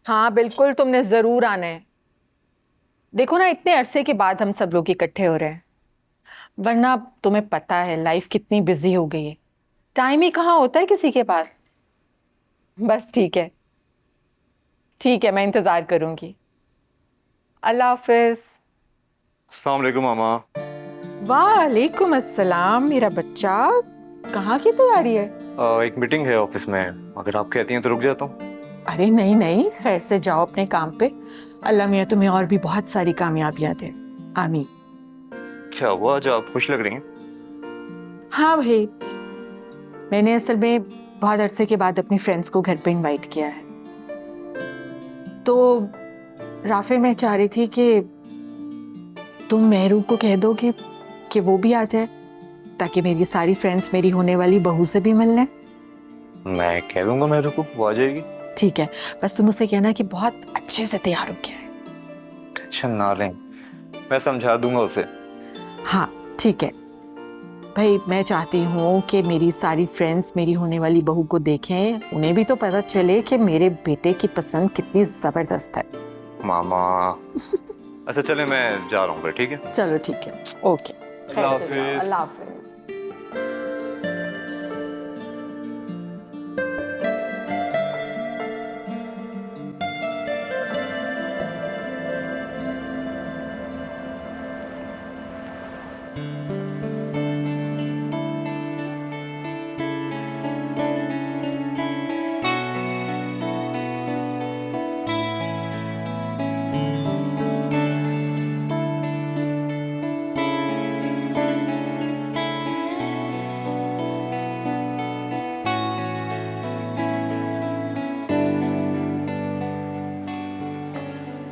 हाँ बिल्कुल, तुमने जरूर आना है। देखो ना, इतने अरसे के बाद हम सब लोग इकट्ठे हो रहे हैं, वरना तुम्हें पता है लाइफ कितनी बिजी हो गई है। टाइम ही कहाँ होता है किसी के पास। बस ठीक है, ठीक है, मैं इंतजार करूंगी। अल्लाह हाफिज। अस्सलाम वालेकुम मामा। वालेकुम अस्सलाम मेरा बच्चा। कहाँ की तैयारी है? एक मीटिंग है ऑफिस में, अगर आप कहती हैं तो रुक जाता हूँ। अरे नहीं नहीं, खैर से जाओ अपने काम पे। अल्लाह मियाँ तुम्हें और भी बहुत सारी कामयाबियां दे। आमीन। क्या हुआ, आज आप खुश लग रही हैं? हाँ भाई, मैंने असल में बहुत अरसे के बाद अपनी फ्रेंड्स को घर पे इनवाइट किया है। तो राफे, मैं चाह रही थी कि तुम मेहरू को कह दो कि वो भी आ जाए, ताकि मेरी सारी फ्रेंड्स मेरी होने वाली बहू से भी मिल लें। मैं कह दूंगा मेरे को, वो आ जाएगी। ठीक है, बस तुम उसे कहना कि बहुत अच्छे से तैयार हो गया है। टेंशन ना लें, मैं समझा दूंगा उसे। हाँ ठीक है भाई, मैं चाहती हूँ कि मेरी सारी फ्रेंड्स मेरी होने वाली बहू को देखें, उन्हें भी तो पता चले कि मेरे बेटे की पसंद कितनी जबरदस्त है। मामा अच्छा चले, मैं जा रहा हूँ फिर, ठीक है? चलो ठीक है, ओके। अल्लाह खैर से जाओ, हाफिज। अल्लाह हाफिज।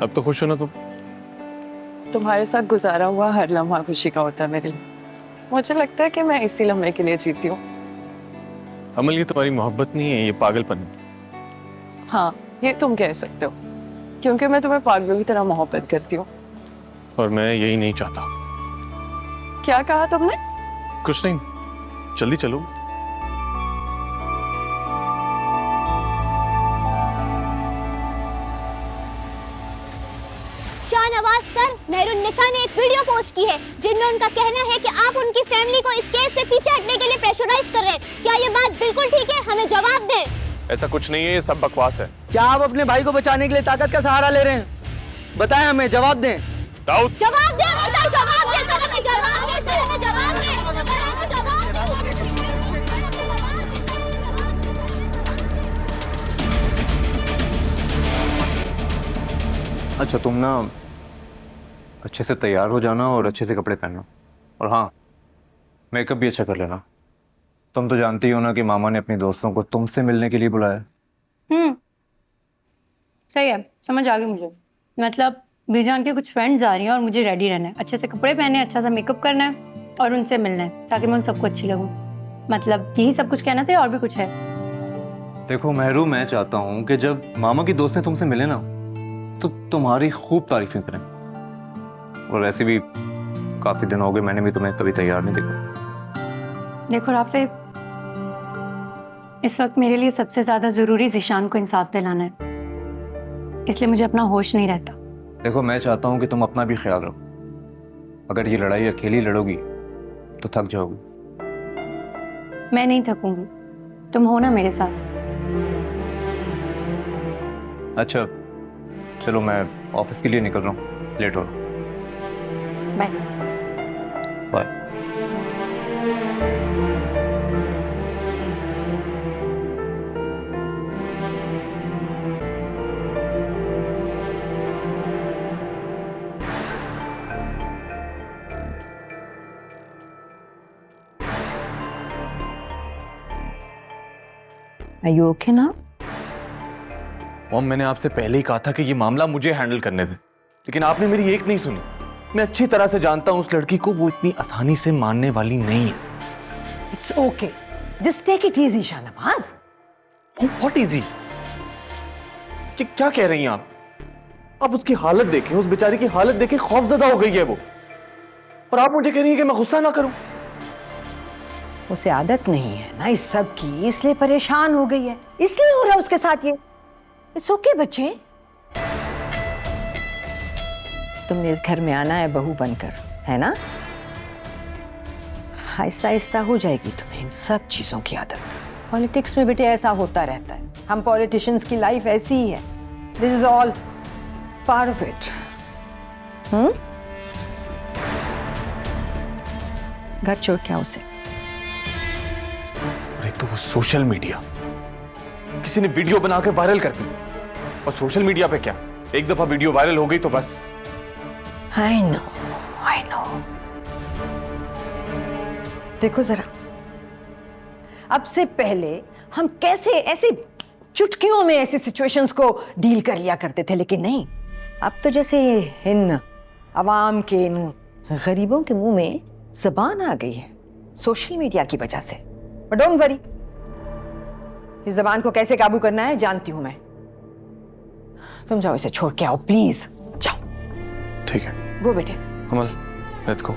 अब तो खुश हो ना तुम? तुम्हारे साथ गुजारा हुआ हर लम्हा खुशी का होता है मेरे लिए। मुझे लगता है कि मैं इसी लम्हे के लिए जीती हूँ। अमल, ये तुम्हारी मोहब्बत नहीं है, ये पागलपन है। हाँ, ये तुम कह सकते हो, क्योंकि मैं तुम्हें पागलों की तरह मोहब्बत करती हूँ। और मैं यही नहीं चाहता। क्या कहा तुमने? कुछ नहीं, जल्दी चलो। शाहनवाज सर, मेहरुन्निसा ने एक वीडियो पोस्ट की है जिनमें उनका कहना है कि आप उनकी फैमिली को इस केस से पीछे हटने के लिए प्रेशराइज कर रहे हैं। क्या ये बात बिल्कुल ठीक है? हमें जवाब दें। ऐसा कुछ नहीं है, ये सब बकवास है। क्या आप अपने भाई को बचाने के लिए ताकत का सहारा ले रहे हैं? बताएं, हमें जवाब दें। दाऊद, जवाब दें हमें सर, जवाब दें सर, हमें जवाब दें सर, हमें जवाब दें सर, हमें जवाब दें। अच्छा तुम ना अच्छे से तैयार हो जाना और अच्छे से कपड़े पहनना, और हाँ, मेकअप भी अच्छा कर लेना। तुम तो जानती हो ना कि मामा ने अपने दोस्तों को तुमसे मिलने के लिए बुलाया। सही है, समझ आ गई मुझे। मतलब बीजान के कुछ फ्रेंड्स आ रही हैं और मुझे रेडी रहना है, अच्छे से कपड़े पहने हैं, अच्छा सा मेकअप करना है और उनसे मिलना है, ताकि मैं उन सबको अच्छी लगूं। मतलब यही सब कुछ कहना था या और भी कुछ है? देखो मेहरू, मैं चाहता हूँ कि जब मामा की दोस्त तुमसे मिले ना, तो तुम्हारी खूब तारीफें करें। और वैसे भी काफी दिन हो गए, मैंने भी तुम्हें कभी तैयार नहीं देखा। देखो राफे, इस वक्त मेरे लिए सबसे ज्यादा जरूरी ज़ीशान को इंसाफ दिलाना है, इसलिए मुझे अपना होश नहीं रहता। देखो मैं चाहता हूँ कि तुम अपना भी ख्याल रखो। अगर ये लड़ाई अकेली लड़ोगी तो थक जाओगी। मैं नहीं थकूंगी, तुम हो ना मेरे साथ। अच्छा चलो, मैं ऑफिस के लिए निकल रहा हूँ, लेट हो रहा हूँ। Bye. Bye. Are you okay now? Mom, मैंने आपसे पहले ही कहा था कि ये मामला मुझे हैंडल करने दे, लेकिन आपने मेरी एक नहीं सुनी। मैं अच्छी तरह से जानता हूं उस लड़की को, वो इतनी आसानी से मानने वाली नहीं है। It's okay. Just take it easy, Shahnawaz. What easy? कि क्या कह रही हैं आप? आप उसकी हालत देखें, उस बेचारी की हालत देखें, खौफजदा हो गई है वो, और आप मुझे कह रही हैं कि मैं गुस्सा ना करूं। उसे आदत नहीं है ना इस सब की, इसलिए परेशान हो गई है, इसलिए हो रहा है उसके साथ ये। इट्स ओके बच्चे, तुमने इस घर में आना है बहू बनकर, है ना? आहिस्ता आहिस्ता हो जाएगी तुम्हें इन सब चीजों की आदत। पॉलिटिक्स में बेटे ऐसा होता रहता है, हम पॉलिटिशियंस की लाइफ ऐसी ही है। This is all part of it. घर छोड़ के आओ उसे। और एक तो वो सोशल मीडिया, किसी ने वीडियो बना के वायरल कर दी, और सोशल मीडिया पे क्या, एक दफा वीडियो वायरल हो गई तो बस। I know. देखो जरा, अब से पहले हम कैसे ऐसे चुटकियों में ऐसी सिचुएशंस को डील कर लिया करते थे, लेकिन नहीं, अब तो जैसे इन अवाम के, इन गरीबों के मुंह में जबान आ गई है सोशल मीडिया की वजह से। बट डोंट वरी, इस जबान को कैसे काबू करना है जानती हूं मैं। तुम जाओ, इसे छोड़ के आओ प्लीज, जाओ। ठीक है, गो बेटे। कमल, लेट्स गो।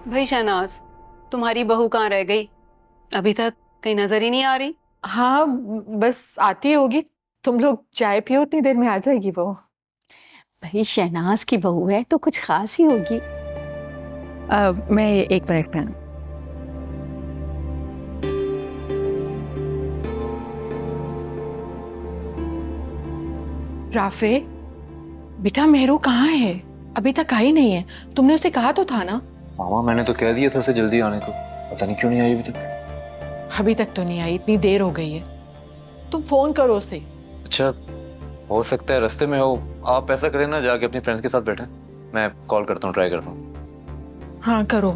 भाई शहनाज, तुम्हारी बहू कहाँ रह गई? अभी तक कहीं नजर ही नहीं आ रही। हाँ, बस आती होगी। तुम लोग चाय पियो, उतनी देर में आ जाएगी वो। भाई शहनाज की बहू है तो कुछ खास ही होगी। मैं 1 मिनट में। राफे, बेटा मेहरू कहाँ है? अभी तक आई नहीं है। तुमने उसे कहा तो था ना? मामा मैंने तो कह दिया था उसे जल्दी आने को, पता नहीं क्यों नहीं आई अभी तक। अभी तक तो नहीं आई, इतनी देर हो गई है। तुम फोन करो उसे। अच्छा, हो सकता है रास्ते में हो। आप ऐसा करें ना, जाके अपनी फ्रेंड्स के साथ बैठे, मैं कॉल करता हूँ, ट्राई करता हूँ। हाँ करो।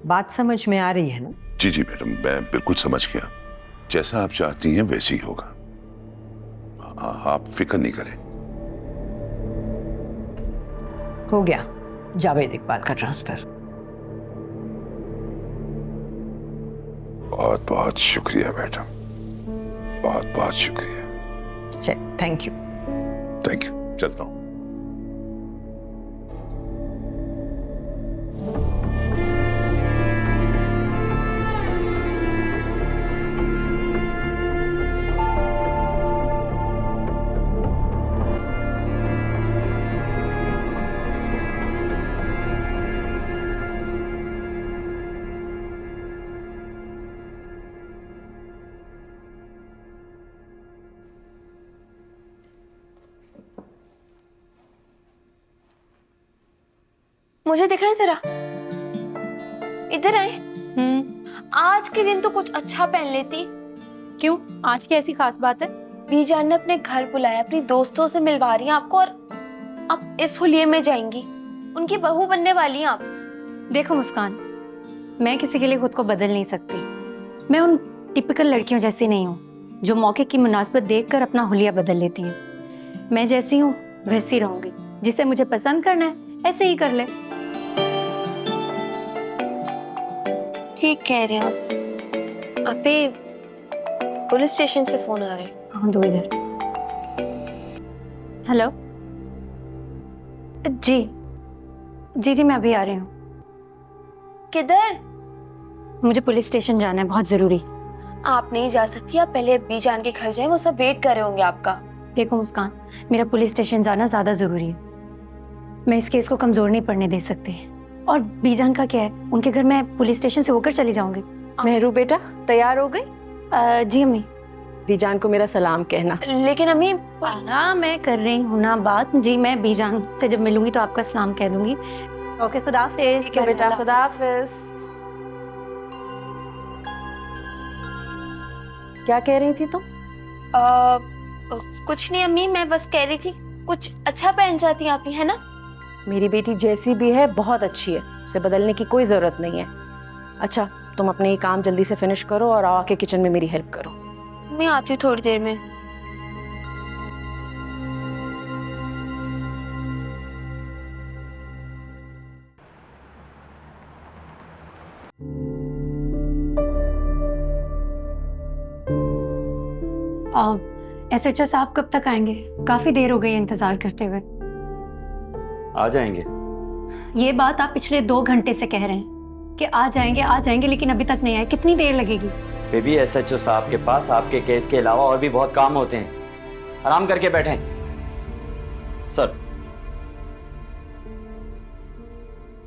बात समझ में आ रही है ना? जी जी मैडम, मैं बिल्कुल समझ गया। जैसा आप चाहती हैं वैसे ही होगा, आप फिक्र नहीं करें। हो गया जावेद इकबाल का ट्रांसफर। बहुत बहुत शुक्रिया मैडम, बहुत बहुत शुक्रिया। Thank you. थैंक यू, चलता हूँ। मुझे दिखाएं जरा, इधर आए। आज के दिन तो कुछ अच्छा पहन लेती। क्यों, आज की ऐसी खास बात है? बीजान ने अपने घर बुलाया, अपनी दोस्तों से मिलवा रही हैं आपको, और अब इस हुलिये में जाएंगी। उनकी बहू बनने वाली हैं आप। देखो मुस्कान, मैं किसी के लिए खुद को बदल नहीं सकती। मैं उन टिपिकल लड़कियों जैसी नहीं हूँ जो मौके की मुनासबत देखकर अपना हुलिया बदल लेती हैं। मैं जैसी हूँ वैसी रहूंगी। जिसे मुझे पसंद करना है ऐसे ही कर ले। ठीक कह रहे हैं आप। अबे पुलिस स्टेशन से फोन आ रहे हैं। हाँ, दो इधर। हेलो जी जी जी, मैं अभी आ रही हूँ। किधर? मुझे पुलिस स्टेशन जाना है, बहुत जरूरी। आप नहीं जा सकती, आप पहले बीजान के घर जाएं, वो सब वेट कर रहे होंगे आपका। देखो मुस्कान, मेरा पुलिस स्टेशन जाना ज्यादा जरूरी है। मैं इस केस को कमजोर नहीं पड़ने दे सकती। और बीजान का क्या है, उनके घर मैं पुलिस स्टेशन से होकर चली जाऊंगी। मेहरू बेटा, तैयार हो गई? जी अम्मी। बीजान को मेरा सलाम कहना। लेकिन अम्मी, हाँ मैं कर रही हूँ ना बात। जी मैं बीजान से जब मिलूंगी तो आपका सलाम कह दूंगी। ओके, खुदा हाफिज। ठीक है बेटा, खुदा हाफिज। क्या कह रही थी तुम? कुछ नहीं अम्मी, मैं बस कह रही थी कुछ अच्छा पहन जाती आप ही, है ना? मेरी बेटी जैसी भी है बहुत अच्छी है, उसे बदलने की कोई जरूरत नहीं है। अच्छा, तुम अपने ये काम जल्दी से फिनिश करो और आके किचन में मेरी हेल्प करो। मैं आती हूँ थोड़ी देर में। SHO साहब कब तक आएंगे? काफी देर हो गई है इंतजार करते हुए। आ जाएंगे। ये बात आप पिछले 2 घंटे से कह रहे हैं कि आ जाएंगे, लेकिन अभी तक नहीं आए। कितनी देर लगेगी? बेबी, SHO साहब के पास आपके केस के अलावा और भी बहुत काम होते हैं। आराम करके बैठें। सर।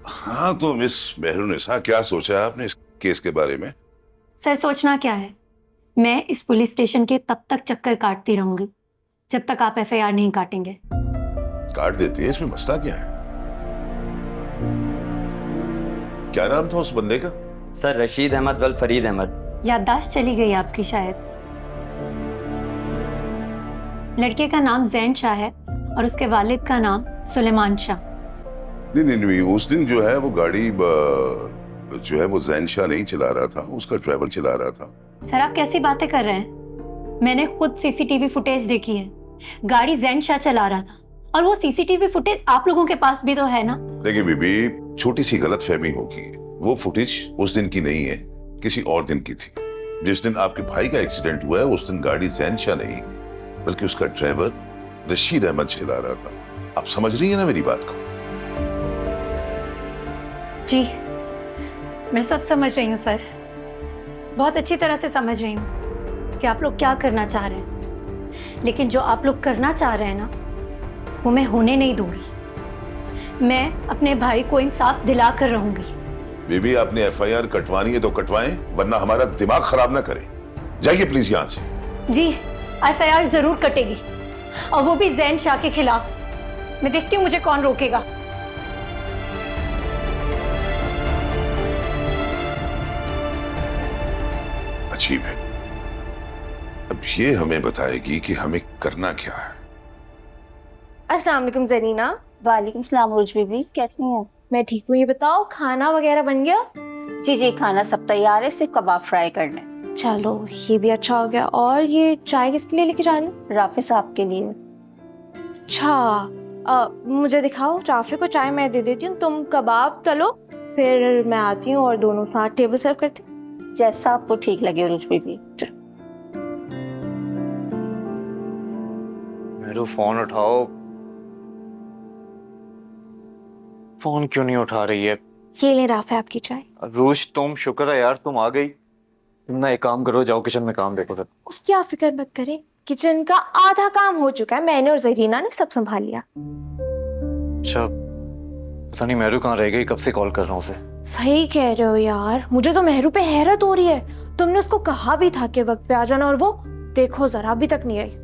हाँ, तो मिस मेहरुनिसा, क्या सोचा आपने इस केस के बारे में? सर, सोचना क्या है, मैं इस पुलिस स्टेशन के तब तक चक्कर काटती रहूंगी जब तक आप FIR नहीं काटेंगे। काट देती है, इसमें मसला क्या है? क्या नाम था उस बंदे का? सर, रशीद अहमद वल फरीद अहमद। याददाश्त चली गई आपकी शायद। लड़के का नाम जैन शाह है और उसके वालिद का नाम सुलेमान शाह। नहीं, उस दिन जो है वो गाड़ी जो है वो जैन शाह नहीं चला रहा था, उसका ड्राइवर चला रहा था। सर, आप कैसी बातें कर रहे हैं? मैंने खुद CCTV फुटेज देखी है। गाड़ी जैन शाह चला रहा था और वो CCTV फुटेज आप लोगों के पास भी तो है ना? देखिए बीबी, छोटी सी गलतफहमी होगी। वो फुटेज उस दिन की नहीं है, किसी और दिन की थी। जिस दिन आपके भाई का एक्सीडेंट हुआ है उस दिन गाड़ी जैन शाह नहीं बल्कि उसका ड्राइवर रशीद अहमद चला रहा था। आप समझ रही है ना मेरी बात को? जी, मैं सब समझ रही हूँ सर, बहुत अच्छी तरह से समझ रही हूँ कि आप लोग क्या करना चाह रहे हैं, लेकिन जो आप लोग करना चाह रहे हैं ना, वो मैं होने नहीं दूंगी। मैं अपने भाई को इंसाफ दिला कर रहूंगी। बीबी, आपने FIR कटवानी है तो कटवाएं, वरना हमारा दिमाग खराब ना करें। जाइए प्लीज यहाँ से। जी, FIR जरूर कटेगी, और वो भी जैन शाह के खिलाफ। मैं देखती हूँ मुझे कौन रोकेगा। अजीब है, अब ये हमें बताएगी कि हमें करना क्या है। अस्सलाम वालेकुम ज़रीना। वालेकुम सलाम उर्ज बीबी, कैसी हैं? मैं ठीक हूँ। ये बताओ, खाना वगैरह बन गया? जी, खाना सब तैयार है, सिर्फ कबाब फ्राई करने। चलो, ये भी अच्छा हो गया। और ये चाय किसके लिए लेके जा रही हो? राफी साहब के लिए। अच्छा, मुझे दिखाओ। राफी को चाय मैं दे देती हूँ, तुम कबाब तलो, फिर मैं आती हूँ और दोनों साथ टेबल सर्व करती हूँ। जैसा आपको ठीक लगे उर्ज बीबी। मेरे फोन उठाओ। फोन क्यों नहीं उठा रही है? ये ले राफी आपकी चाय। रूज, तुम शुक्र है यार तुम आ गई। तुम ना एक काम करो, जाओ किचन में काम देखो। सर, उसकी आप फिक्र मत करें, किचन का आधा काम हो चुका है, मैंने और जरीना ने सब संभाल लिया। अच्छा, पता नहीं मेहरू कहाँ रह गई, कब से कॉल कर रहा हूँ उसे। सही कह रहे हो यार, मुझे तो मेहरू पे हैरत हो रही है। तुमने उसको कहा भी था कि वक्त पे आ जाना, और वो देखो जरा अभी तक नहीं आई।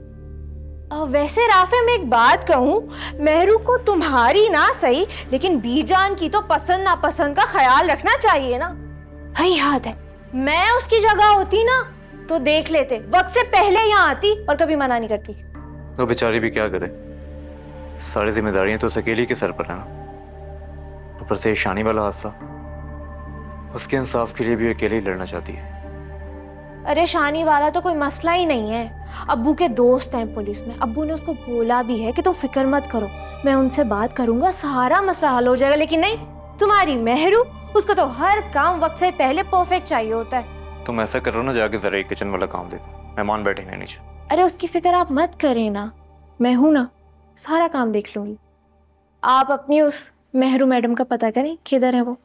वैसे राफे, मैं एक बात कहूँ, मेहरू को तुम्हारी ना सही, लेकिन बीजान की तो पसंद नापसंद का ख्याल रखना चाहिए ना। भाई याद है, मैं उसकी जगह होती ना तो देख लेते, वक्त से पहले यहाँ आती और कभी मना नहीं करती। तो बेचारी भी क्या करे, सारी जिम्मेदारियां तो उस अकेली के सर पर है ना। ऊपर से शानी वाला हादसा, उसके इंसाफ के लिए भी अकेले ही लड़ना चाहती है। अरे शानी वाला तो कोई मसला ही नहीं है, अब्बू के दोस्त हैं पुलिस में। अब्बू ने उसको बोला भी है कि तुम फिक्र मत करो, मैं उनसे बात करूंगा, सारा मसला हल हो जाएगा। लेकिन नहीं, तुम्हारी मेहरू, उसको तो हर काम वक्त से पहले परफेक्ट चाहिए होता है। तुम ऐसा करो ना, जाके जरा एक किचन वाला काम देखो, मेहमान बैठे हैं नीचे। अरे उसकी फिक्र आप मत करें ना, मैं हूं ना, सारा काम देख लूंगी। आप अपनी उस मेहरू मैडम का पता करें, किधर है वो।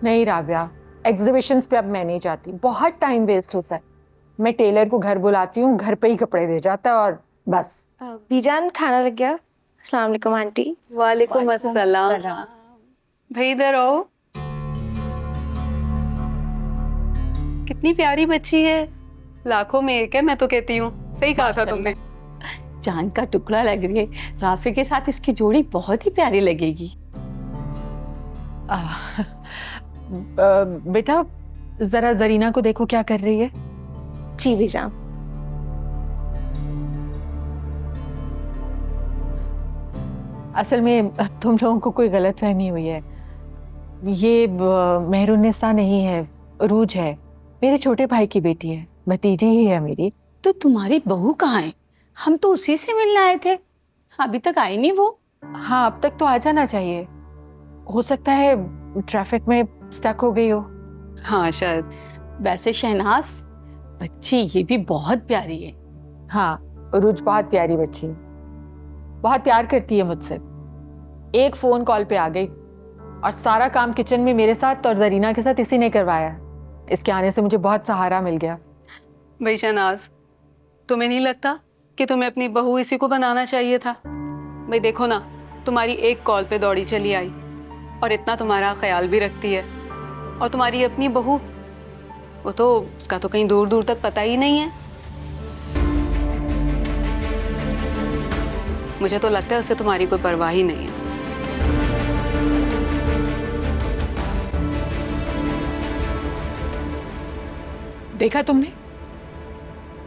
नहीं राबिया, एग्जीबिशंस पे अब मैं नहीं जाती, बहुत टाइम वेस्ट होता है। मैं टेलर को घर बुलाती हूँ, घर पे ही कपड़े दे जाता है और बस। बीजान, खाना लग गया। अस्सलाम वालेकुम आंटी। वालेकुम अस्सलाम। भाई इधर आओ। कितनी प्यारी बच्ची है, लाखों में एक है, मैं तो कहती हूँ। सही कहा था तुमने। जान का टुकड़ा लग रही है। राफी के साथ इसकी जोड़ी बहुत ही प्यारी लगेगी। बेटा जरा जरीना को देखो क्या कर रही है। जी बीजान। असल में तुम लोगों को कोई गलतफहमी हुई है। ये मेहरुन्निसा नहीं है, अरूज है, मेरे छोटे भाई की बेटी है, भतीजी ही है मेरी। तो तुम्हारी बहू कहाँ है? हम तो उसी से मिलने आए थे, अभी तक आई नहीं वो। हाँ, अब तक तो आ जाना चाहिए। हो सकता है ट्रैफिक में स्टक हो गई हो। हाँ शायद। वैसे शहनाज, बच्ची ये भी बहुत प्यारी है। हाँ, अरूज बहुत प्यारी बच्ची है, बहुत प्यार करती है मुझसे। एक फोन कॉल पे आ गई और सारा काम किचन में मेरे साथ और जरीना के साथ इसी ने करवाया। इसके आने से मुझे बहुत सहारा मिल गया। भाई शहनाज, तुम्हें नहीं लगता कि तुम्हें अपनी बहू इसी को बनाना चाहिए था? भाई देखो ना, तुम्हारी एक कॉल पे दौड़ी चली आई और इतना तुम्हारा ख्याल भी रखती है। और तुम्हारी अपनी बहू, वो तो उसका तो कहीं दूर दूर तक पता ही नहीं है। मुझे तो लगता है उसे तुम्हारी कोई परवाह ही नहीं है। देखा तुमने,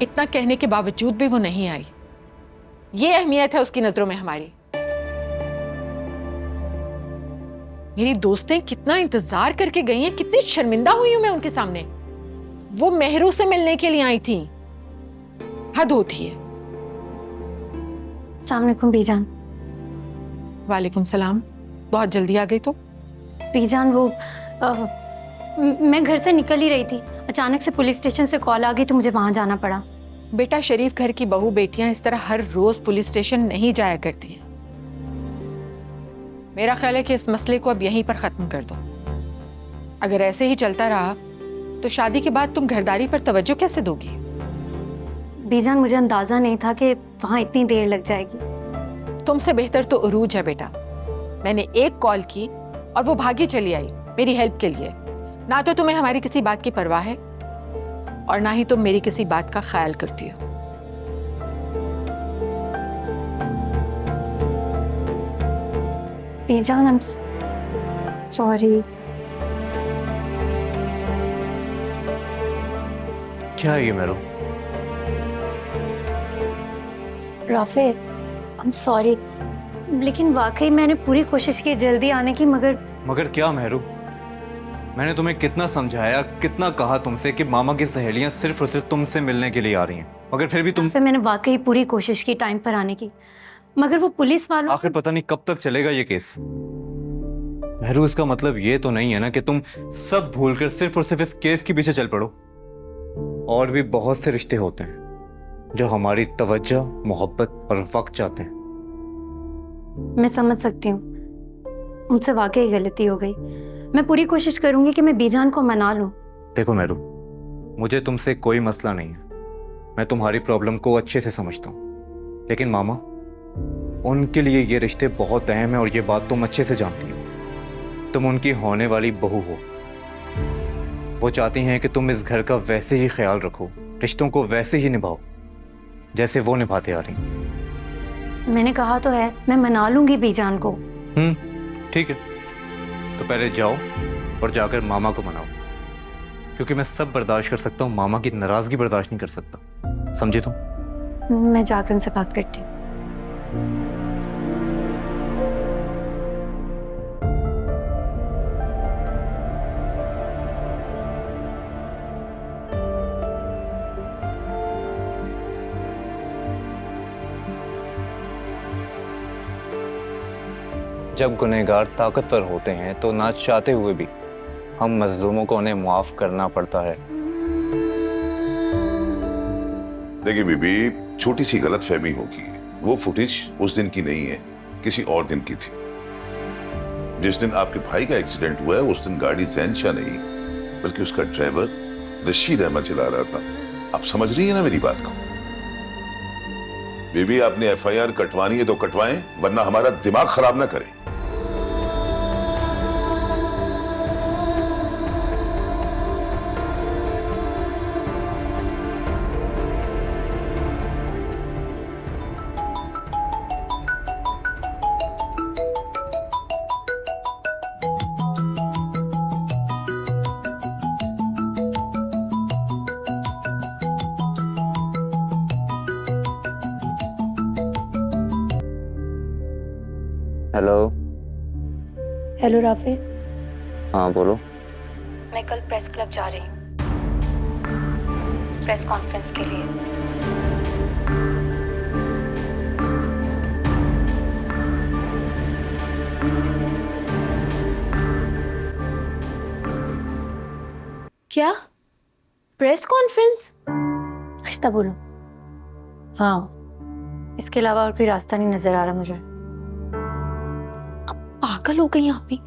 इतना कहने के बावजूद भी वो नहीं आई। ये अहमियत है उसकी नजरों में हमारी। मेरी दोस्तें कितना इंतजार करके गई हैं, कितनी शर्मिंदा हुई हूं मैं उनके सामने। वो मेहरू से मिलने के लिए आई थी, हद होती है। अस्सलाम वालेकुम बीजान। वालेकुम सलाम, बहुत जल्दी आ गई तो। बीजान वो मैं घर से निकल ही रही थी, अचानक से पुलिस स्टेशन से कॉल आ गई तो मुझे वहां जाना पड़ा। बेटा, शरीफ घर की बहू बेटियां इस तरह हर रोज पुलिस स्टेशन नहीं जाया करती हैं। मेरा ख्याल है कि इस मसले को अब यहीं पर खत्म कर दो। अगर ऐसे ही चलता रहा तो शादी के बाद तुम घरदारी पर तवज्जो कैसे दोगी? बीजान, मुझे अंदाजा नहीं था कि वहां इतनी देर लग जाएगी। तुमसे बेहतर तो अरूज है बेटा। मैंने एक कॉल की और वो भागी चली आई मेरी हेल्प के लिए। ना तो तुम्हें हमारी किसी बात की परवाह है और ना ही तुम मेरी किसी बात का ख्याल करती हो। बीजान, आई एम सॉरी। क्या है ये मेरो? राफे, आई एम सॉरी, लेकिन वाकई मैंने पूरी कोशिश की जल्दी आने की, मगर क्या मेहरू? मैंने तुम्हें कितना समझाया, कितना कहा तुमसे कि मामा की सहेलियां सिर्फ और सिर्फ तुमसे मिलने के लिए आ रही हैं, मगर फिर भी तुम। फिर मैंने वाकई पूरी कोशिश की टाइम पर आने की, मगर वो पुलिस वालों। आखिर पता नहीं कब तक चलेगा ये केस। मेहरू, इसका मतलब ये तो नहीं है ना कि तुम सब भूलकर सिर्फ और सिर्फ इस केस के पीछे चल पड़ो। और भी बहुत से रिश्ते होते हैं जो हमारी तवज्जो, मोहब्बत और वक्त चाहते हैं। मैं समझ सकती हूँ, मुझसे वाकई गलती हो गई। मैं पूरी कोशिश करूंगी कि मैं बीजान को मना लूं। देखो मेहरू, मुझे तुमसे कोई मसला नहीं है, मैं तुम्हारी प्रॉब्लम को अच्छे से समझता हूँ, लेकिन मामा, उनके लिए ये रिश्ते बहुत अहम है और ये बात तुम अच्छे से जानती हो। तुम उनकी होने वाली बहू हो। वो चाहती हैं कि तुम इस घर का वैसे ही ख्याल रखो, रिश्तों को वैसे ही निभाओ जैसे वो निभाते आ रही। मैंने कहा तो है, मैं मना लूंगी बीजान को। ठीक है, तो पहले जाओ और जाकर मामा को मनाओ, क्योंकि मैं सब बर्दाश्त कर सकता हूँ, मामा की नाराजगी बर्दाश्त नहीं कर सकता। समझे तुम? मैं जाकर उनसे बात करती हूँ। जब गुनहगार ताकतवर होते हैं तो ना चाहते हुए भी हम मजलूमों को उन्हें माफ करना पड़ता है। देखिए बीबी, छोटी सी गलतफहमी होगी। वो फुटेज उस दिन की नहीं है, किसी और दिन की थी। जिस दिन आपके भाई का एक्सीडेंट हुआ है उस दिन गाड़ी जैनशाह नहीं बल्कि उसका ड्राइवर रशीद अहमद चला रहा था। आप समझ रही है ना मेरी बात को? बीबी, आपने एफआईआर कटवानी है तो कटवाएं, वरना हमारा दिमाग खराब ना करें। हेलो। हेलो राफे, हाँ बोलो। मैं कल प्रेस क्लब जा रही हूँ, प्रेस कॉन्फ्रेंस के लिए। क्या? Press conference? आहिस्ता बोलो। हाँ, इसके अलावा और कोई रास्ता नहीं नजर आ रहा मुझे। पागल हो गई यहाँ पे,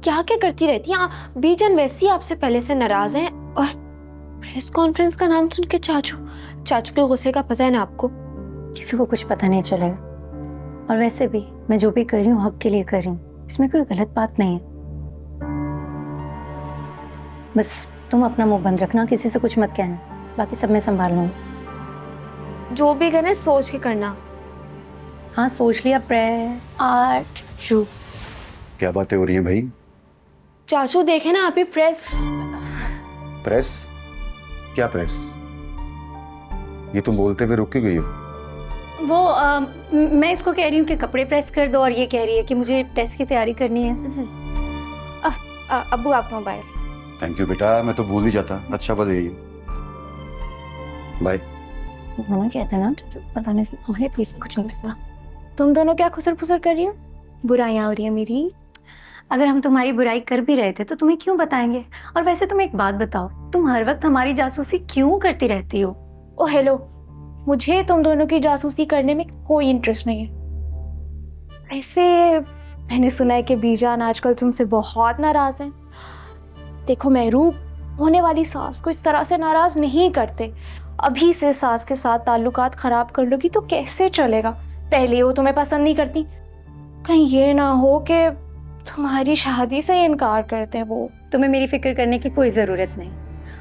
क्या क्या करती रहती हैं आप? बीजन वैसे ही आपसे पहले से नाराज हैं, और प्रेस कॉन्फ्रेंस का नाम सुन के चाचू के गुस्से का पता है ना आपको। किसी को कुछ पता नहीं चलेगा। और वैसे भी मैं जो भी कर रही हूँ हक के लिए कर रही हूँ, इसमें कोई गलत बात नहीं है। बस तुम अपना मुंह बंद रखना, किसी से कुछ मत कहना, बाकी सब मैं संभाल लूंगी। जो भी करना सोच के करना। हाँ सोच लिया। आर्ट शू। क्या बातें हो रही हैं भाई? चाचू देखे ना आप ही प्रेस। प्रेस? क्या प्रेस? ये तुम बोलते हुए रुक क्यों गई हो? वो मैं इसको कह रही हूँ कि कपड़े प्रेस कर दो, और ये कह रही है कि मुझे टेस्ट की तैयारी करनी है। अब्बू आप मोबाइल। थैंक यू बेटा, मैं तो भूल ही जाता। अच्छा बस यही बाय। मना कहते ना, पता नहीं प्लीज कुछ नहीं बसना। तुम दोनों क्या खुसर फुसर कर रही हो? बुराइयां हो रही है मेरी। अगर हम तुम्हारी बुराई कर भी रहे थे तो तुम्हें क्यों बताएंगे? और वैसे तुम एक बात बताओ, तुम हर वक्त हमारी जासूसी क्यों करती रहती हो? ओ हेलो, मुझे तुम दोनों की जासूसी करने में कोई इंटरेस्ट नहीं है। ऐसे मैंने सुना है कि बीजान आजकल तुमसे बहुत नाराज हैं। देखो महरूब, होने वाली सास को इस तरह से नाराज नहीं करते। अभी से सास के साथ ताल्लुकात खराब कर लोगी तो कैसे चलेगा? पहले वो तुम्हें पसंद नहीं करती, कहीं ये ना हो कि तुम्हारी शादी से इनकार करते हैं वो। तुम्हें मेरी फिक्र करने की कोई ज़रूरत नहीं।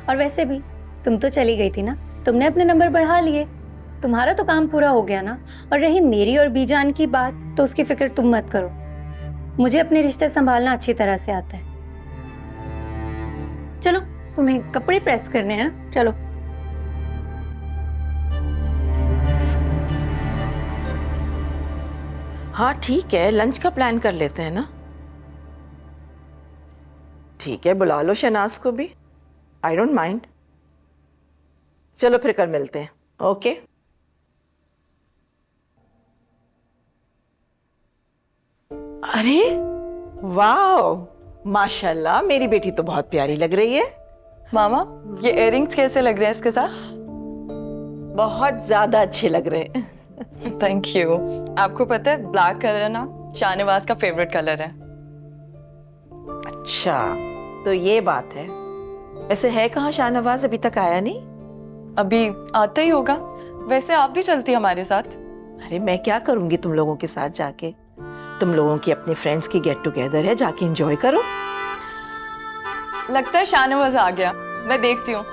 और वैसे भी तुम तो चली गई थी ना, तुमने अपने नंबर बढ़ा लिए, तुम्हारा तो काम पूरा हो गया ना। और रही मेरी और बीजान की बात, तो उसकी फिक्र तुम मत करो, मुझे अपने रिश्ते संभालना अच्छी तरह से आता है। चलो तुम्हें कपड़े प्रेस करने हैं ना, चलो। हाँ ठीक है, लंच का प्लान कर लेते हैं ना। ठीक है, बुला लो शहनाज को भी, आई डोंट माइंड। चलो फिर कल मिलते हैं। ओके। अरे वाह, माशाल्लाह, मेरी बेटी तो बहुत प्यारी लग रही है। मामा, ये इयररिंग्स कैसे लग रहे हैं इसके साथ? बहुत ज्यादा अच्छे लग रहे हैं। Thank you. आपको पता है ब्लैक कलर है ना, शाहनवाज का फेवरेट कलर है। अच्छा तो ये बात है। वैसे है कहाँ शाहनवाज? अभी तक आया नहीं। अभी आता ही होगा। वैसे आप भी चलती हमारे साथ। अरे मैं क्या करूंगी तुम लोगों के साथ जाके? तुम लोगों की अपने फ्रेंड्स की गेट टुगेदर है, जाके एंजॉय करो। लगता है शाहनवाज आ गया, मैं देखती हूँ।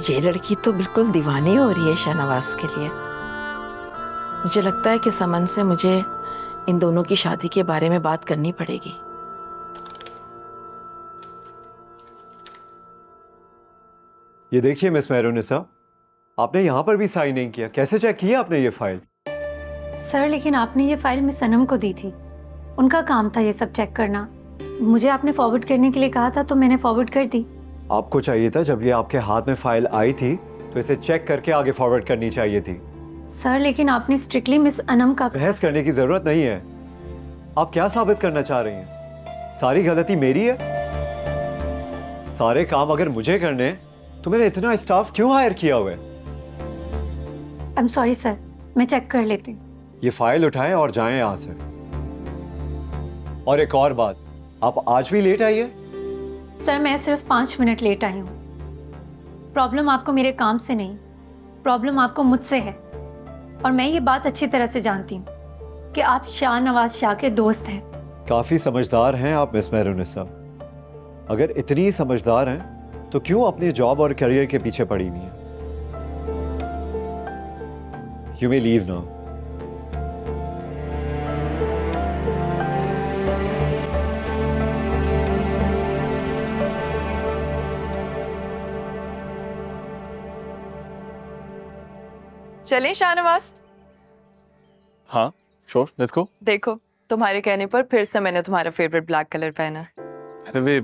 ये लड़की तो बिल्कुल दीवानी हो रही है शाहनवाज के लिए। मुझे लगता है कि समन से मुझे इन दोनों की शादी के बारे में बात करनी पड़ेगी। ये देखिए मिस मेहरुनिसा, आपने यहाँ पर भी साइन नहीं किया। कैसे चेक किया आपने ये फाइल? सर लेकिन आपने ये फाइल मिस सनम को दी थी, उनका काम था ये सब चेक करना। मुझे आपने फॉरवर्ड करने के लिए कहा था तो मैंने फॉरवर्ड कर दी। आपको चाहिए था जब ये आपके हाथ में फाइल आई थी तो इसे चेक करके आगे फॉरवर्ड करनी चाहिए थी। सर लेकिन आपने स्ट्रिक्टली मिस अनम का। बहस करने की जरूरत नहीं है। आप क्या साबित करना चाह रही हैं? सारी गलती मेरी है? सारे काम अगर मुझे करने तो मैंने इतना स्टाफ क्यों हायर किया हुआ है? आई एम सॉरी सर, मैं चेक कर लेती हूँ। ये फाइल उठाएं और जाएं यहाँ से। और एक और बात, आप आज भी लेट आई है। सर मैं सिर्फ 5 मिनट लेट आई हूँ। प्रॉब्लम आपको मेरे काम से नहीं, प्रॉब्लम आपको मुझसे है। और मैं ये बात अच्छी तरह से जानती हूँ कि आप शाहनवाज शाह के दोस्त हैं। काफी समझदार हैं आप मिस मेहरुनिसा। अगर इतनी समझदार हैं तो क्यों अपने जॉब और करियर के पीछे पड़ी हुई हैं? You may leave now. चलिए शाहनवाज। हाँ श्योर, लेट्स गो। देखो तुम्हारे कहने पर फिर से मैंने तुम्हारा फेवरेट ब्लैक कलर पहना है। वे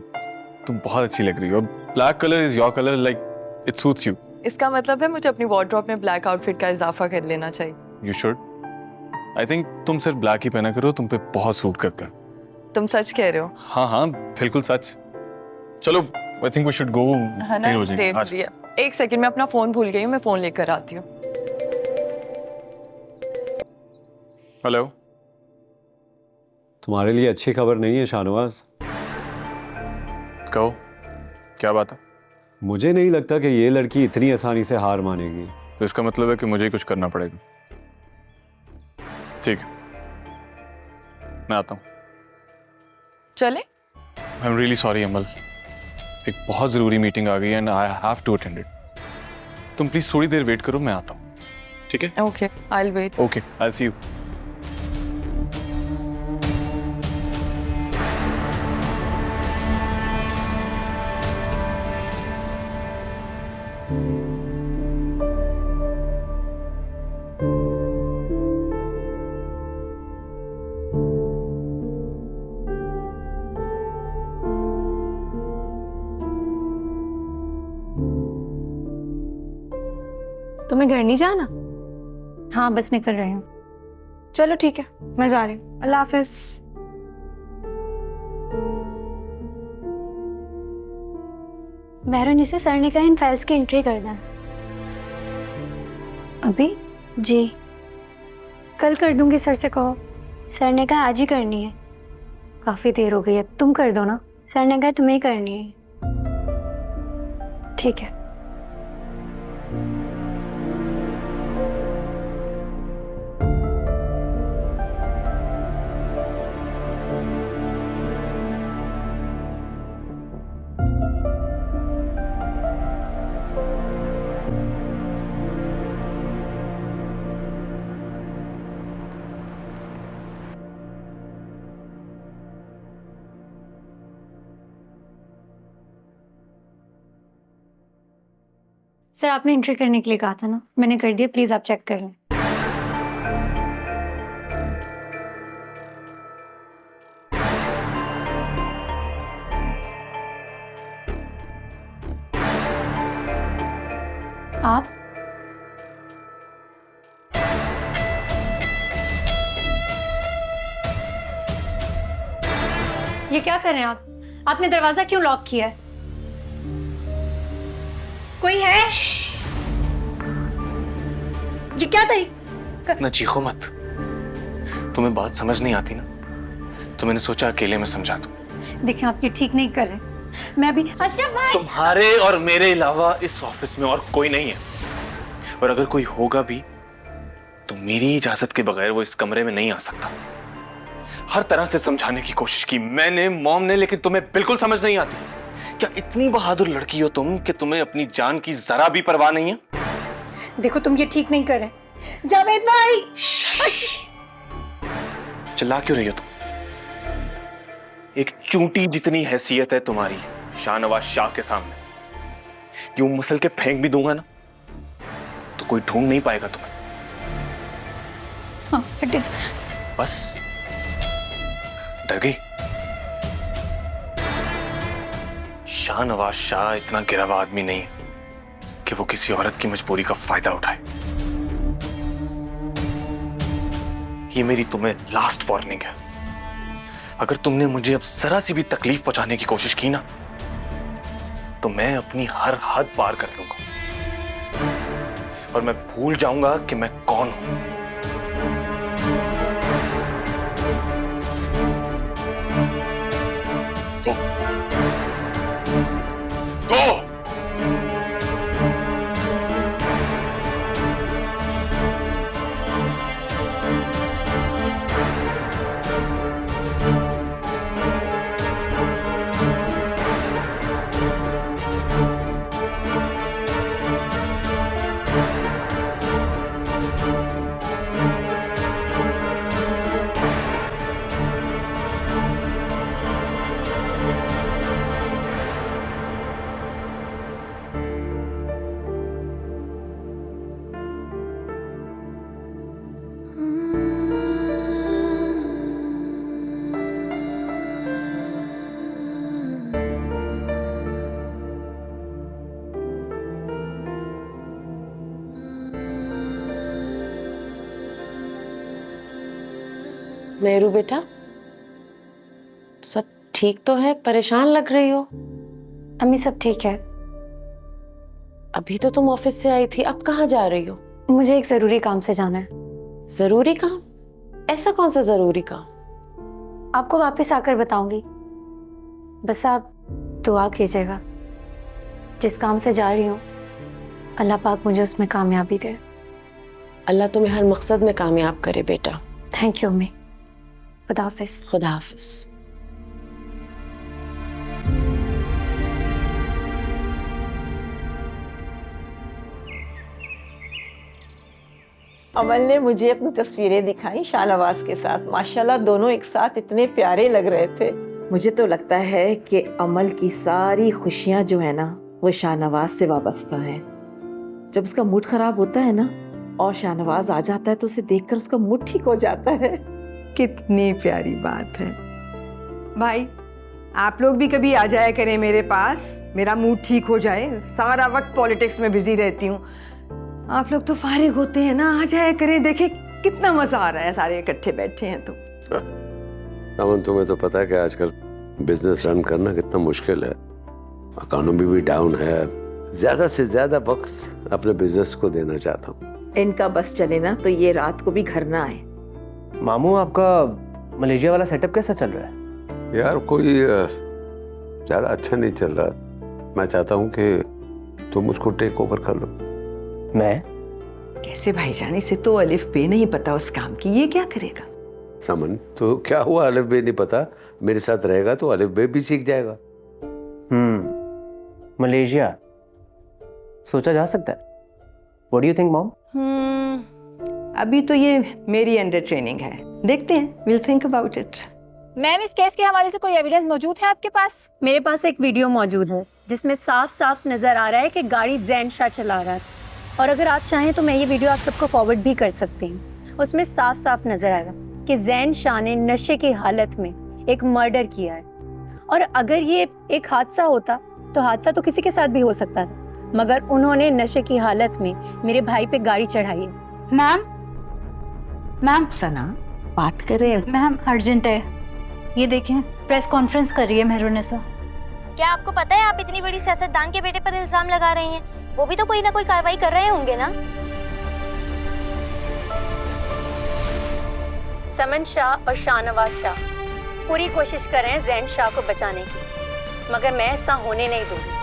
तुम बहुत अच्छी लग रही हो। Black colour is your colour, like it suits you. इसका मतलब है मुझे अपनी वार्डरोब में ब्लैक आउटफिट का इजाफा कर लेना चाहिए। You should. आई थिंक तुम सिर्फ ब्लैक ही पहना करो, तुम पे बहुत सूट करता है। तुम सच कह रहे हो? हाँ हाँ बिल्कुल सच। चलो I think we should go. है ना, देर हो रही है। एक सेकंड में अपना फोन भूल गई हूँ, मैं फोन लेकर आती हूँ। हेलो। तुम्हारे लिए अच्छी खबर नहीं है शाहनवाज। कहो क्या बात है? मुझे नहीं लगता कि ये लड़की इतनी आसानी से हार मानेगी। तो इसका मतलब है कि मुझे ही कुछ करना पड़ेगा। ठीक है मैं आता हूँ। चले? I am really sorry Amal, एक बहुत ज़रूरी मीटिंग आ गई and I have to attend it. तुम प्लीज़ थोड़ी देर वेट करो, मैं आता हूँ। ठीक है? Okay I will wait. Okay I will see you. तुम्हें घर नहीं जाना? हाँ बस निकल रही हूँ। चलो ठीक है, मैं जा रही हूँ। अल्लाह हाफिज। बहरन इसे सर ने कहा इन फाइल्स की एंट्री करना है। अभी? जी कल कर दूंगी, सर से कहो। सर ने कहा आज ही करनी है। काफ़ी देर हो गई है, तुम कर दो ना। सर ने कहा तुम्हें ही करनी है। ठीक है। सर आपने एंट्री करने के लिए कहा था ना, मैंने कर दिया, प्लीज आप चेक कर लें। आप ये क्या कर रहे हैं आप? आपने दरवाजा क्यों लॉक किया है? कोई है? ये क्या तरीका? ना चीखो मत, तुम्हें बात समझ नहीं आती ना, तो मैंने सोचा अकेले में समझा दूं। देखिए आप ये ठीक नहीं कर रहे। मैं अभी अशरफ भाई, तुम्हारे और मेरे अलावा इस ऑफिस में और कोई नहीं है, और अगर कोई होगा भी तो मेरी इजाजत के बगैर वो इस कमरे में नहीं आ सकता। हर तरह से समझाने की कोशिश की मैंने, मॉम ने, लेकिन तुम्हें बिल्कुल समझ नहीं आती। क्या इतनी बहादुर लड़की हो तुम कि तुम्हें अपनी जान की जरा भी परवाह नहीं है? देखो तुम ये ठीक नहीं कर रहे। जावेद भाई, चिल्ला क्यों रही हो तुम? एक चूंटी जितनी हैसियत है तुम्हारी शाहनवाज शाह के सामने, यूं मसल के फेंक भी दूंगा ना तो कोई ढूंढ नहीं पाएगा तुम्हें। हाँ, बस डर गई? शाहनवाज शाह इतना गिरा हुआ आदमी नहीं कि वो किसी औरत की मजबूरी का फायदा उठाए। ये मेरी तुम्हें लास्ट वार्निंग है। अगर तुमने मुझे अब जरा सी भी तकलीफ पहुंचाने की कोशिश की ना तो मैं अपनी हर हद पार कर दूंगा और मैं भूल जाऊंगा कि मैं कौन हूं। मेहरू बेटा, सब ठीक तो है? परेशान लग रही हो। अम्मी सब ठीक है। अभी तो तुम ऑफिस से आई थी, अब कहाँ जा रही हो? मुझे एक जरूरी काम से जाना है। जरूरी काम? ऐसा कौन सा जरूरी काम? आपको वापस आकर बताऊंगी, बस आप दुआ कीजिएगा। जिस काम से जा रही हूँ अल्लाह पाक मुझे उसमें कामयाबी दे। अल्लाह तुम्हें हर मकसद में कामयाब करे बेटा। थैंक यू अम्मी। खुदा हाफिज। खुदा हाफिज। अमल ने मुझे अपनी तस्वीरें दिखाई शाहनवाज के साथ। माशाल्लाह दोनों एक साथ इतने प्यारे लग रहे थे। मुझे तो लगता है कि अमल की सारी खुशियां जो है ना वो शाहनवाज से वाबस्ता है। जब उसका मूड खराब होता है ना और शाहनवाज आ जाता है तो उसे देखकर उसका मूड ठीक हो जाता है। कितनी प्यारी बात है। भाई आप लोग भी कभी आ जाया करें मेरे पास, मेरा मूड ठीक हो जाए। सारा वक्त पॉलिटिक्स में बिजी रहती हूँ। आप लोग तो फारिग होते हैं ना, आ जाया करें। देखे कितना मजा आ रहा है, सारे इकट्ठे बैठे हैं तो। अमन, तुम्हें तो पता है कि आजकल बिजनेस रन करना कितना मुश्किल है। इकोनॉमी भी डाउन है। ज्यादा से ज्यादा वक्त अपने बिजनेस को देना चाहता हूँ। इनका बस चले ना तो ये रात को भी घर ना आए। मामू, आपका मलेशिया वाला सेटअप कैसा चल रहा है? यार कोई ज्यादा अच्छा नहीं चल रहा। मैं चाहता हूँ कि तुम उसको टेक ओवर कर लो। मैं कैसे भाईजान, इसे तो अलिफ बे नहीं पता उस काम की, ये क्या करेगा? समन, तो क्या हुआ, अलिफ बे नहीं पता? मेरे साथ रहेगा तो अलिफ बे भी सीख जाएगा। मलेशिया सोचा जा सकता है। What do you think mom? अभी तो ये मेरी अंडर ट्रेनिंग है, देखते हैं। Will think about it. Ma'am, इस केस के हवाले से कोई एविडेंस मौजूद है आपके पास? मेरे पास एक वीडियो मौजूद है जिसमें साफ साफ नजर आ रहा है कि गाड़ी जैन शाह चला रहा था। और अगर आप चाहें तो मैं ये वीडियो आप सबको फॉरवर्ड भी कर सकती हूँ। उसमें साफ साफ नजर आएगा कि जैन शाह ने नशे की हालत में एक मर्डर किया है। और अगर ये एक हादसा होता तो हादसा तो किसी के साथ भी हो सकता था, मगर उन्होंने नशे की हालत में मेरे भाई पे गाड़ी चढ़ाई है। मैम सना, बात करें। मैम अर्जेंट है। ये देखें, प्रेस कॉन्फ्रेंस कर रही है मेहरुनिसा। क्या आपको पता है आप इतनी बड़ी सियासतदान के बेटे पर इल्जाम लगा रही हैं? वो भी तो कोई ना कोई कार्रवाई कर रहे होंगे ना। समन शाह और शाहनवाज शाह पूरी कोशिश कर रहे हैं जैन शाह को बचाने की, मगर मैं ऐसा होने नहीं दूंगी।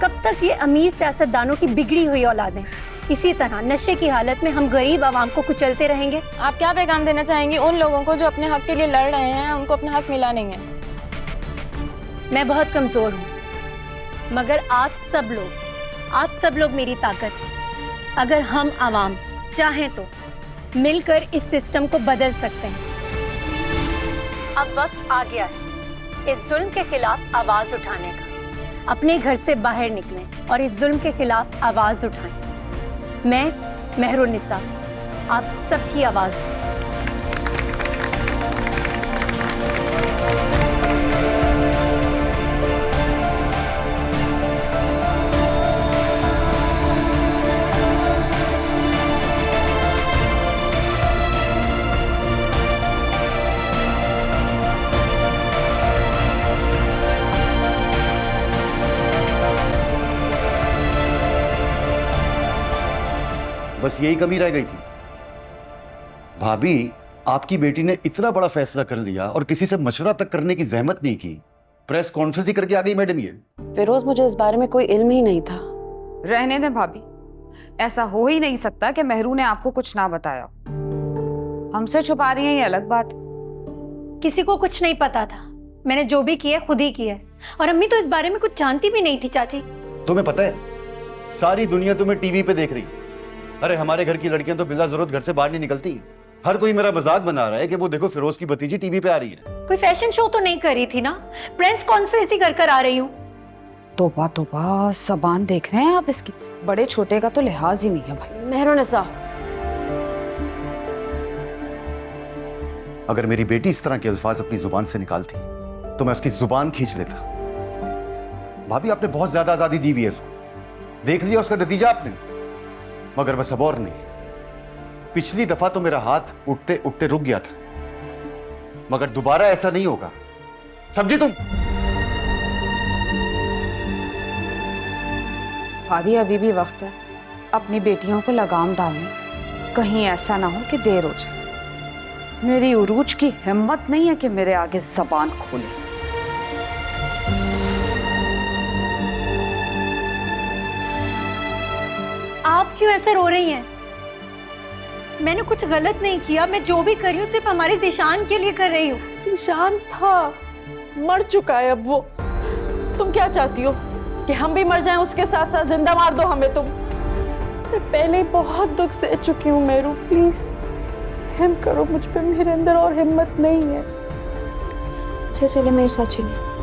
कब तक ये अमीर सियासतदानों की बिगड़ी हुई औलादें इसी तरह नशे की हालत में हम गरीब आवाम को कुचलते रहेंगे? आप क्या पैगाम देना चाहेंगी उन लोगों को जो अपने हक के लिए लड़ रहे हैं, उनको अपना हक मिला नहीं है? मैं बहुत कमजोर हूँ, मगर आप सब लोग मेरी ताकत है। अगर हम आवाम चाहें तो मिलकर इस सिस्टम को बदल सकते हैं। अब वक्त आ गया है इस जुल्म के खिलाफ आवाज उठाने का। अपने घर से बाहर निकलें और इस जुल्म के खिलाफ आवाज उठाएं। मैं मेहरुनिसा आप सबकी आवाज हूँ। बस यही कमी रह गई थी। भाभी, आपकी बेटी ने इतना बड़ा फैसला कर लिया और किसी से मशवरा तक करने की जहमत नहीं की। प्रेस कॉन्फ्रेंस ही करके आ गई मैडम ये। फिरोज, मुझे इस बारे में कोई इल्म ही नहीं था। रहने दें भाभी, ऐसा हो ही नहीं सकता कि मेहरू ने आपको कुछ ना बताया। हमसे छुपा रही हैं ये अलग बात। किसी को कुछ नहीं पता था। मैंने जो भी किया खुद ही किया। और अम्मी तो इस बारे में कुछ जानती भी नहीं थी। चाची, तुम्हें पता है सारी दुनिया तुम्हें टीवी पे देख रही। अरे हमारे घर की लड़कियां तो बिला जरूरत घर से बाहर नहीं निकलती। हर कोई मेरा मजाक बना रहा है कि वो देखो फिरोज की भतीजी टीवी पे आ रही है। कोई फैशन शो तो नहीं कर रही थी ना, प्रेस कॉन्फ्रेंस ही कर आ रही हूँ। तोबा तोबा, ज़बान देख रहे हैं आप इसकी। बड़े छोटे का तो लिहाज ही नहीं है भाई। मेहरुनिसा, अगर मेरी बेटी इस तरह के अल्फाज अपनी जुबान से निकालती तो मैं उसकी जुबान खींच लेता। भाभी, आपने बहुत ज्यादा आजादी दी हुई है इसको। देख लिया उसका नतीजा आपने। मगर बस अब और नहीं। पिछली दफा तो मेरा हाथ उठते उठते रुक गया था। मगर दोबारा ऐसा नहीं होगा, समझी तुम? भाभी अभी भी वक्त है अपनी बेटियों को लगाम डालने, कहीं ऐसा ना हो कि देर हो जाए। मेरी उरूज की हिम्मत नहीं है कि मेरे आगे जबान खोले। आप क्यों ऐसे रो रही हैं? मैंने कुछ गलत नहीं किया, मैं जो भी कर रही हूँ सिर्फ हमारे ज़ीशान के लिए कर रही हूँ। ज़ीशान था, मर चुका है अब वो। तुम क्या चाहती हो कि हम भी मर जाएं उसके साथ साथ? जिंदा मार दो हमें तुम। मैं पहले ही बहुत दुख सह चुकी हूँ मेरू, प्लीज रहम करो मुझ पे, मेरे अंदर और हिम्मत नहीं है। चलिए मेरे साथ चलिए।